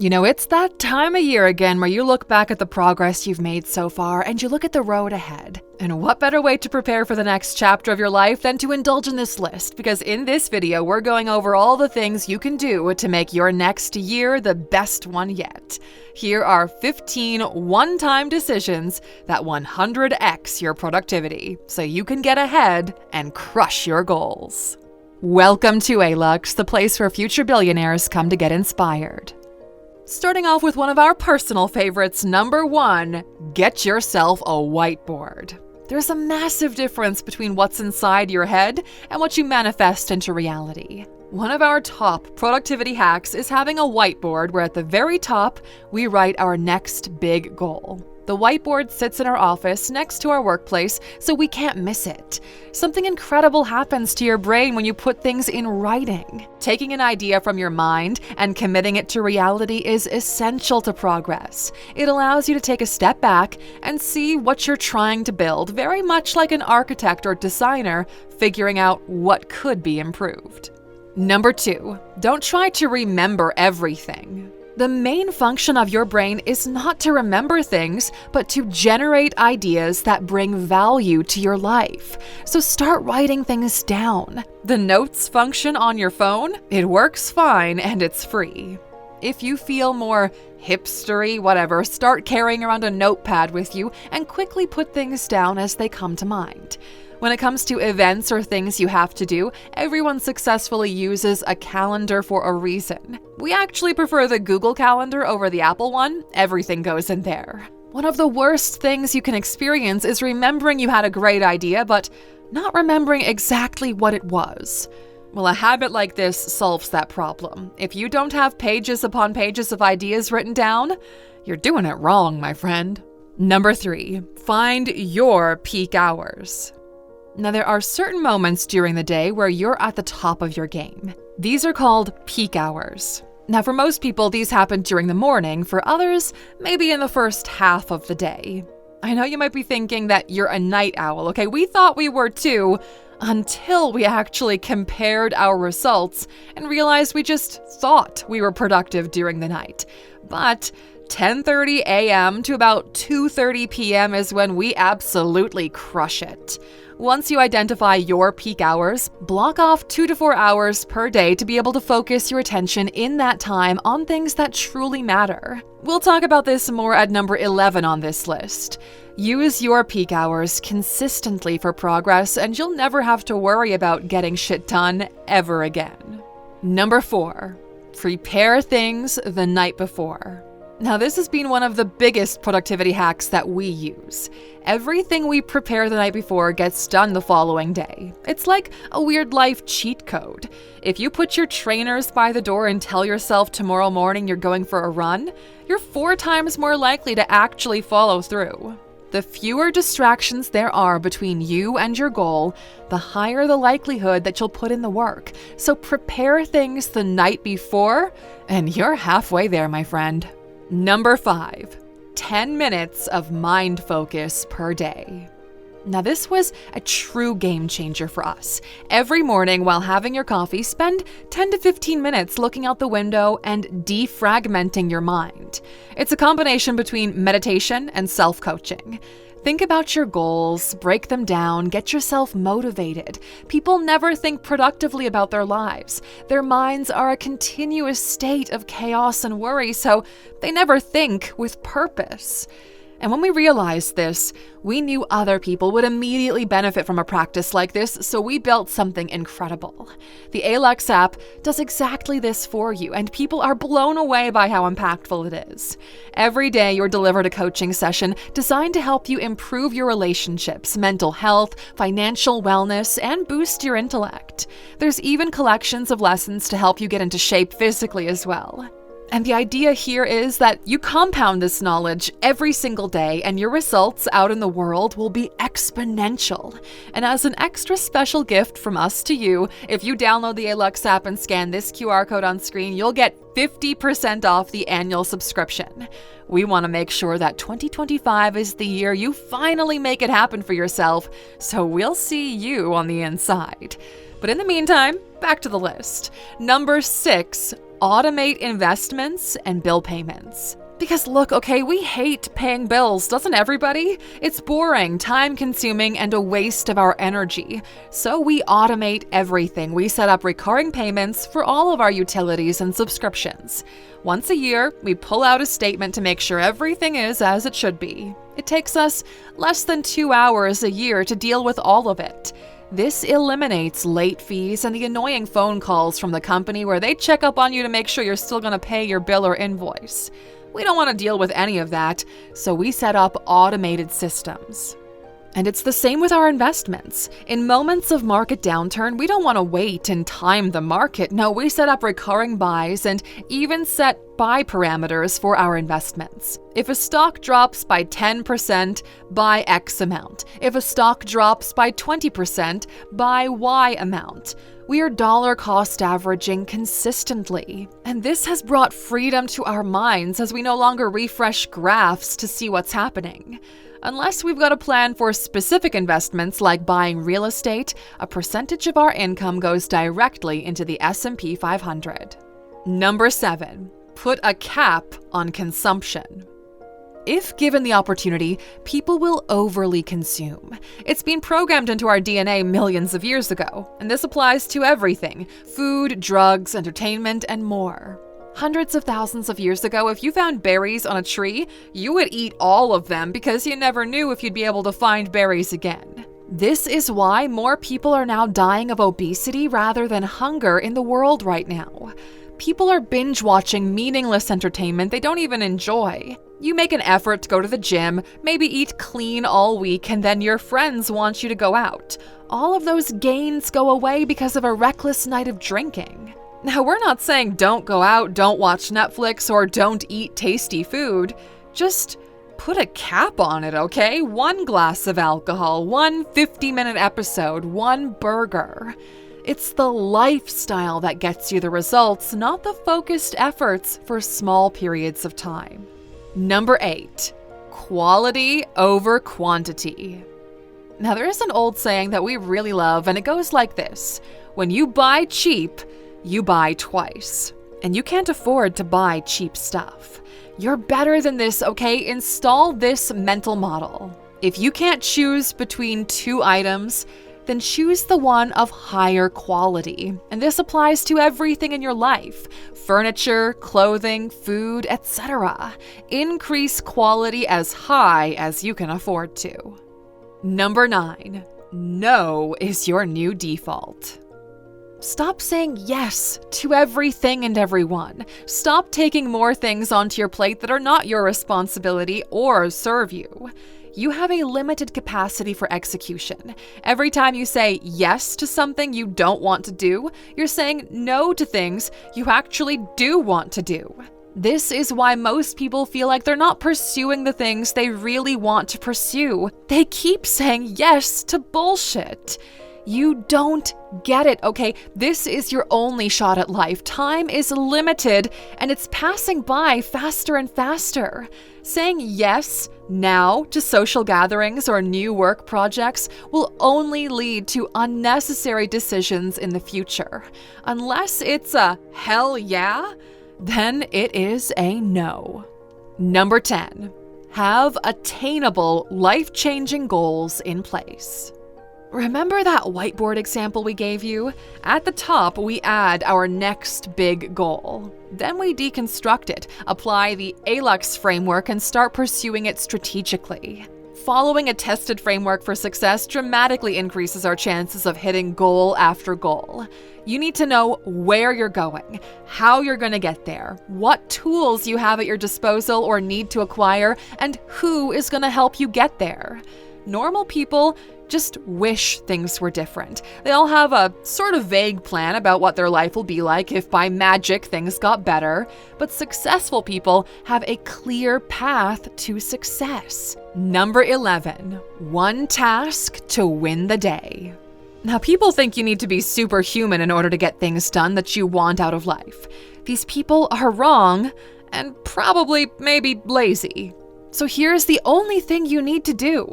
It's that time of year again where you look back at the progress you've made so far and you look at the road ahead. And what better way to prepare for the next chapter of your life than to indulge in this list? Because in this video, we're going over all the things you can do to make your next year the best one yet. Here are 15 one-time decisions that 100x your productivity, so you can get ahead and crush your goals. Welcome to Alux, the place where future billionaires come to get inspired. Starting off with one of our personal favorites, number 1, get yourself a whiteboard. There's a massive difference between what's inside your head and what you manifest into reality. One of our top productivity hacks is having a whiteboard where at the very top, we write our next big goal. The whiteboard sits in our office next to our workplace, so we can't miss it. Something incredible happens to your brain when you put things in writing. Taking an idea from your mind and committing it to reality is essential to progress. It allows you to take a step back and see what you're trying to build, very much like an architect or designer figuring out what could be improved. Number 2, don't try to remember everything. The main function of your brain is not to remember things, but to generate ideas that bring value to your life. So start writing things down. The notes function on your phone, it works fine and it's free. If you feel more hipstery, whatever, start carrying around a notepad with you and quickly put things down as they come to mind. When it comes to events or things you have to do, everyone successfully uses a calendar for a reason. We actually prefer the Google Calendar over the Apple one. Everything goes in there. One of the worst things you can experience is remembering you had a great idea, but not remembering exactly what it was. Well, a habit like this solves that problem. If you don't have pages upon pages of ideas written down, you're doing it wrong, my friend. Number 3, find your peak hours. Now, there are certain moments during the day where you're at the top of your game. These are called peak hours. Now, for most people, these happen during the morning. For others, maybe in the first half of the day. I know you might be thinking that you're a night owl. Okay, we thought we were too, until we actually compared our results and realized we just thought we were productive during the night. But 10:30 a.m. to about 2:30 p.m. is when we absolutely crush it. Once you identify your peak hours, block off 2 to 4 hours per day to be able to focus your attention in that time on things that truly matter. We'll talk about this more at number 11 on this list. Use your peak hours consistently for progress, and you'll never have to worry about getting shit done ever again. Number 4, prepare things the night before. Now, this has been one of the biggest productivity hacks that we use. Everything we prepare the night before gets done the following day. It's like a weird life cheat code. If you put your trainers by the door and tell yourself tomorrow morning you're going for a run, you're 4 times more likely to actually follow through. The fewer distractions there are between you and your goal, the higher the likelihood that you'll put in the work. So prepare things the night before, and you're halfway there, my friend. Number 5, 10 minutes of mind focus per day. Now, this was a true game changer for us. Every morning while having your coffee, spend 10 to 15 minutes looking out the window and defragmenting your mind. It's a combination between meditation and self-coaching. Think about your goals, break them down, get yourself motivated. People never think productively about their lives. Their minds are a continuous state of chaos and worry, so they never think with purpose. And when we realized this, we knew other people would immediately benefit from a practice like this, so we built something incredible. The Alux app does exactly this for you, and people are blown away by how impactful it is. Every day, you're delivered a coaching session designed to help you improve your relationships, mental health, financial wellness, and boost your intellect. There's even collections of lessons to help you get into shape physically as well. And the idea here is that you compound this knowledge every single day and your results out in the world will be exponential. And as an extra special gift from us to you, if you download the Alux app and scan this QR code on screen, you'll get 50% off the annual subscription. We want to make sure that 2025 is the year you finally make it happen for yourself, so we'll see you on the inside. But in the meantime, back to the list. Number 6, Automate investments and bill payments. Because look, okay, we hate paying bills, doesn't everybody? It's boring, time-consuming, and a waste of our energy. So we automate everything. We set up recurring payments for all of our utilities and subscriptions. Once a year, we pull out a statement to make sure everything is as it should be. It takes us less than 2 hours a year to deal with all of it. This eliminates late fees and the annoying phone calls from the company where they check up on you to make sure you're still going to pay your bill or invoice. We don't want to deal with any of that, so we set up automated systems. And it's the same with our investments. In moments of market downturn, we don't want to wait and time the market. No, we set up recurring buys and even set buy parameters for our investments. If a stock drops by 10%, buy X amount. If a stock drops by 20%, buy Y amount. We are dollar cost averaging consistently. And this has brought freedom to our minds as we no longer refresh graphs to see what's happening. Unless we've got a plan for specific investments like buying real estate, a percentage of our income goes directly into the S&P 500. Number 7. Put a cap on consumption. If given the opportunity, people will overly consume. It's been programmed into our DNA millions of years ago, and this applies to everything: food, drugs, entertainment, and more. Hundreds of thousands of years ago, if you found berries on a tree, you would eat all of them because you never knew if you'd be able to find berries again. This is why more people are now dying of obesity rather than hunger in the world right now. People are binge-watching meaningless entertainment they don't even enjoy. You make an effort to go to the gym, maybe eat clean all week, and then your friends want you to go out. All of those gains go away because of a reckless night of drinking. Now, we're not saying don't go out, don't watch Netflix, or don't eat tasty food. Just put a cap on it, okay? 1 glass of alcohol, 1 50-minute episode, 1 burger. It's the lifestyle that gets you the results, not the focused efforts for small periods of time. Number 8. Quality over quantity. Now, there is an old saying that we really love, and it goes like this: when you buy cheap, you buy twice. And you can't afford to buy cheap stuff. You're better than this, okay? Install this mental model. If you can't choose between 2 items, then choose the one of higher quality. And this applies to everything in your life: furniture, clothing, food, etc. Increase quality as high as you can afford to. Number 9. No is your new default. Stop saying yes to everything and everyone. Stop taking more things onto your plate that are not your responsibility or serve you. You have a limited capacity for execution. Every time you say yes to something you don't want to do, you're saying no to things you actually do want to do. This is why most people feel like they're not pursuing the things they really want to pursue. They keep saying yes to bullshit. You don't get it, okay? This is your only shot at life. Time is limited, and it's passing by faster and faster. Saying yes now to social gatherings or new work projects will only lead to unnecessary decisions in the future. Unless it's a hell yeah, then it is a no. Number 10. Have attainable, life-changing goals in place. Remember that whiteboard example we gave you? At the top, we add our next big goal. Then we deconstruct it, apply the Alux framework, and start pursuing it strategically. Following a tested framework for success dramatically increases our chances of hitting goal after goal. You need to know where you're going, how you're going to get there, what tools you have at your disposal or need to acquire, and who is going to help you get there. Normal people just wish things were different. They all have a sort of vague plan about what their life will be like if by magic things got better, but successful people have a clear path to success. Number 11, 1 task to win the day. Now, people think you need to be superhuman in order to get things done that you want out of life. These people are wrong and probably maybe lazy. So here's the only thing you need to do.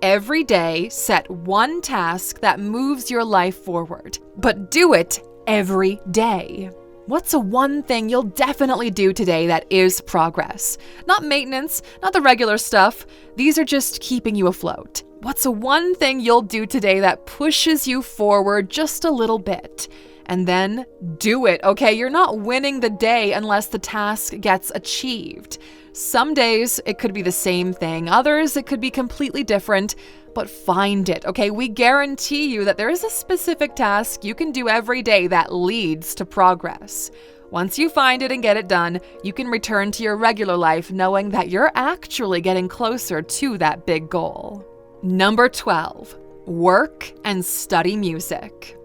Every day, set 1 task that moves your life forward, but do it every day. What's one thing you'll definitely do today that is progress? Not maintenance, not the regular stuff. These are just keeping you afloat. What's one thing you'll do today that pushes you forward just a little bit? And then do it, okay? You're not winning the day unless the task gets achieved. Some days it could be the same thing, others it could be completely different, but find it, okay? We guarantee you that there is a specific task you can do every day that leads to progress. Once you find it and get it done, you can return to your regular life knowing that you're actually getting closer to that big goal. Number 12, work and study music.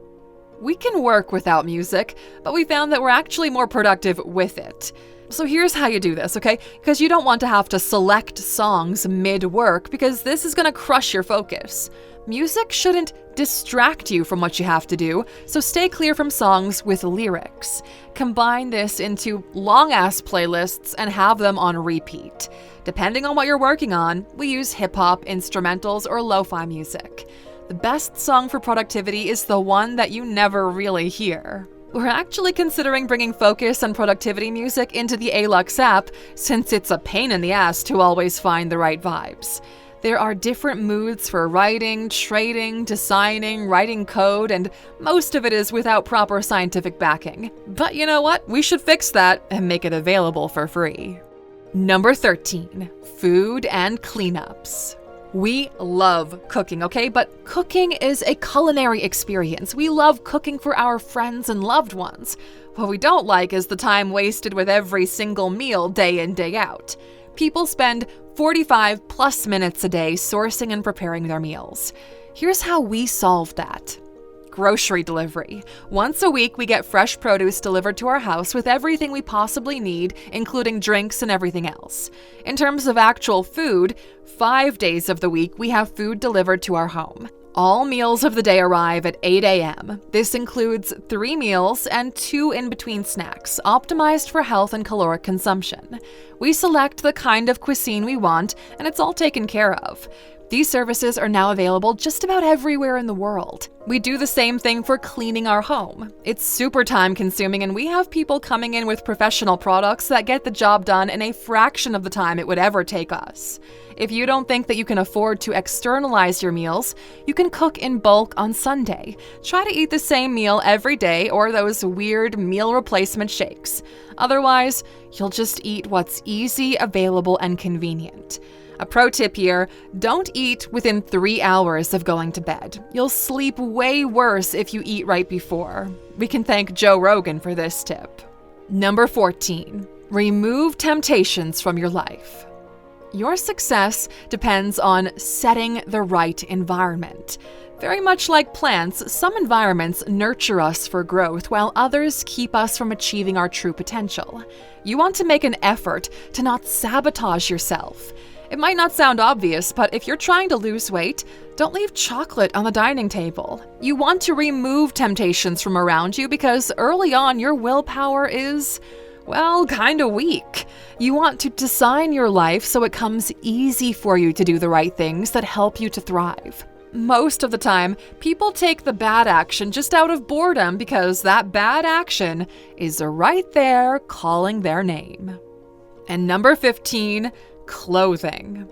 We can work without music, but we found that we're actually more productive with it. So here's how you do this, okay? Because you don't want to have to select songs mid-work because this is going to crush your focus. Music shouldn't distract you from what you have to do, so stay clear from songs with lyrics. Combine this into long-ass playlists and have them on repeat. Depending on what you're working on, we use hip-hop, instrumentals, or lo-fi music. The best song for productivity is the one that you never really hear. We're actually considering bringing focus and productivity music into the Alux app since it's a pain in the ass to always find the right vibes. There are different moods for writing, trading, designing, writing code, and most of it is without proper scientific backing. But you know what? We should fix that and make it available for free. Number 13, food and cleanups. We love cooking, okay? But cooking is a culinary experience. We love cooking for our friends and loved ones. What we don't like is the time wasted with every single meal day in, day out. People spend 45 plus minutes a day sourcing and preparing their meals. Here's how we solve that. Grocery delivery. Once a week, we get fresh produce delivered to our house with everything we possibly need, including drinks and everything else. In terms of actual food, 5 days of the week, we have food delivered to our home. All meals of the day arrive at 8 a.m. This includes 3 meals and 2 in-between snacks, optimized for health and caloric consumption. We select the kind of cuisine we want, and it's all taken care of. These services are now available just about everywhere in the world. We do the same thing for cleaning our home. It's super time-consuming, and we have people coming in with professional products that get the job done in a fraction of the time it would ever take us. If you don't think that you can afford to externalize your meals, you can cook in bulk on Sunday. Try to eat the same meal every day or those weird meal replacement shakes. Otherwise, you'll just eat what's easy, available, and convenient. A pro tip here, don't eat within 3 hours of going to bed. You'll sleep way worse if you eat right before. We can thank Joe Rogan for this tip. Number 14, remove temptations from your life. Your success depends on setting the right environment. Very much like plants, some environments nurture us for growth while others keep us from achieving our true potential. You want to make an effort to not sabotage yourself. It might not sound obvious, but if you're trying to lose weight, don't leave chocolate on the dining table. You want to remove temptations from around you because early on your willpower is, well, kinda weak. You want to design your life so it comes easy for you to do the right things that help you to thrive. Most of the time, people take the bad action just out of boredom because that bad action is right there calling their name. And number 15, clothing.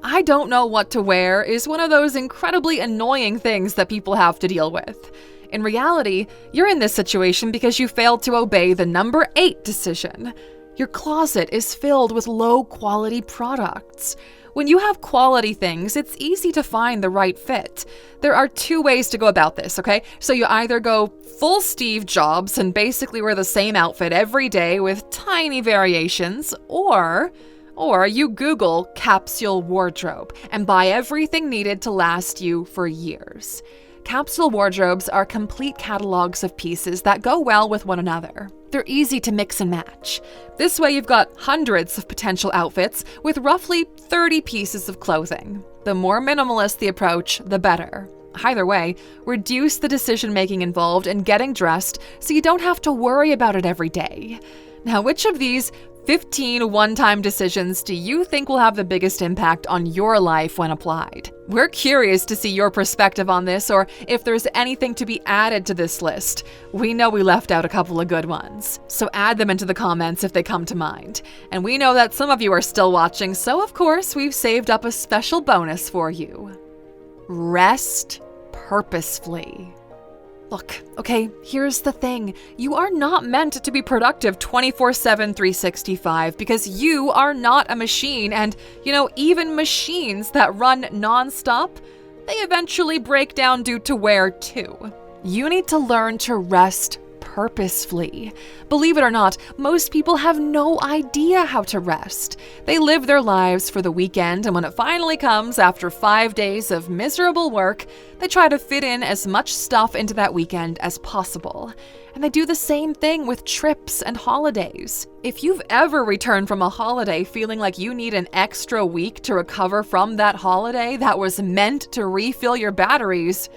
I don't know what to wear is one of those incredibly annoying things that people have to deal with. In reality, you're in this situation because you failed to obey the number 8 decision. Your closet is filled with low-quality products. When you have quality things, it's easy to find the right fit. There are 2 ways to go about this, okay? So you either go full Steve Jobs and basically wear the same outfit every day with tiny variations, or you Google capsule wardrobe and buy everything needed to last you for years. Capsule wardrobes are complete catalogs of pieces that go well with one another. They're easy to mix and match. This way you've got hundreds of potential outfits with roughly 30 pieces of clothing. The more minimalist the approach, the better. Either way, reduce the decision-making involved in getting dressed so you don't have to worry about it every day. Now, which of these 15 one-time decisions do you think will have the biggest impact on your life when applied? We're curious to see your perspective on this, or if there's anything to be added to this list. We know we left out a couple of good ones, so add them into the comments if they come to mind. And we know that some of you are still watching, so of course we've saved up a special bonus for you. Rest purposefully. Look, okay, here's the thing. You are not meant to be productive 24/7, 365 because you are not a machine. And, even machines that run nonstop, they eventually break down due to wear too. You need to learn to rest purposefully. Believe it or not, most people have no idea how to rest. They live their lives for the weekend, and when it finally comes after 5 days of miserable work, they try to fit in as much stuff into that weekend as possible. And they do the same thing with trips and holidays. If you've ever returned from a holiday feeling like you need an extra week to recover from that holiday that was meant to refill your batteries,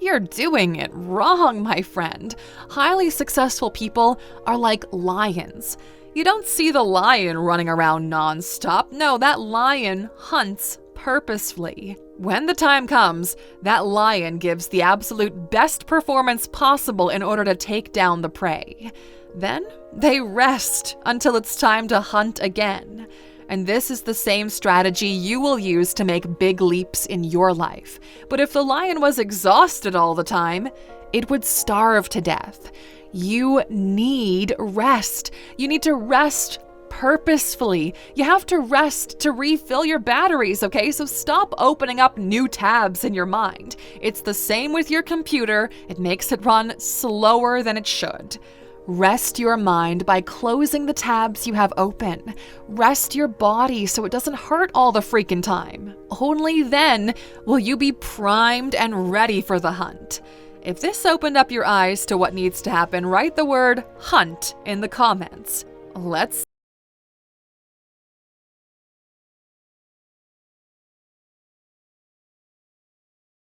you're doing it wrong, my friend. Highly successful people are like lions. You don't see the lion running around non-stop. No, that lion hunts purposefully. When the time comes, that lion gives the absolute best performance possible in order to take down the prey. Then they rest until it's time to hunt again. And this is the same strategy you will use to make big leaps in your life. But if the lion was exhausted all the time, it would starve to death. You need rest. You need to rest purposefully. You have to rest to refill your batteries, okay? So stop opening up new tabs in your mind. It's the same with your computer. It makes it run slower than it should. Rest your mind by closing the tabs you have open. Rest your body so it doesn't hurt all the freaking time. Only then will you be primed and ready for the hunt. If this opened up your eyes to what needs to happen, write the word hunt in the comments. Let's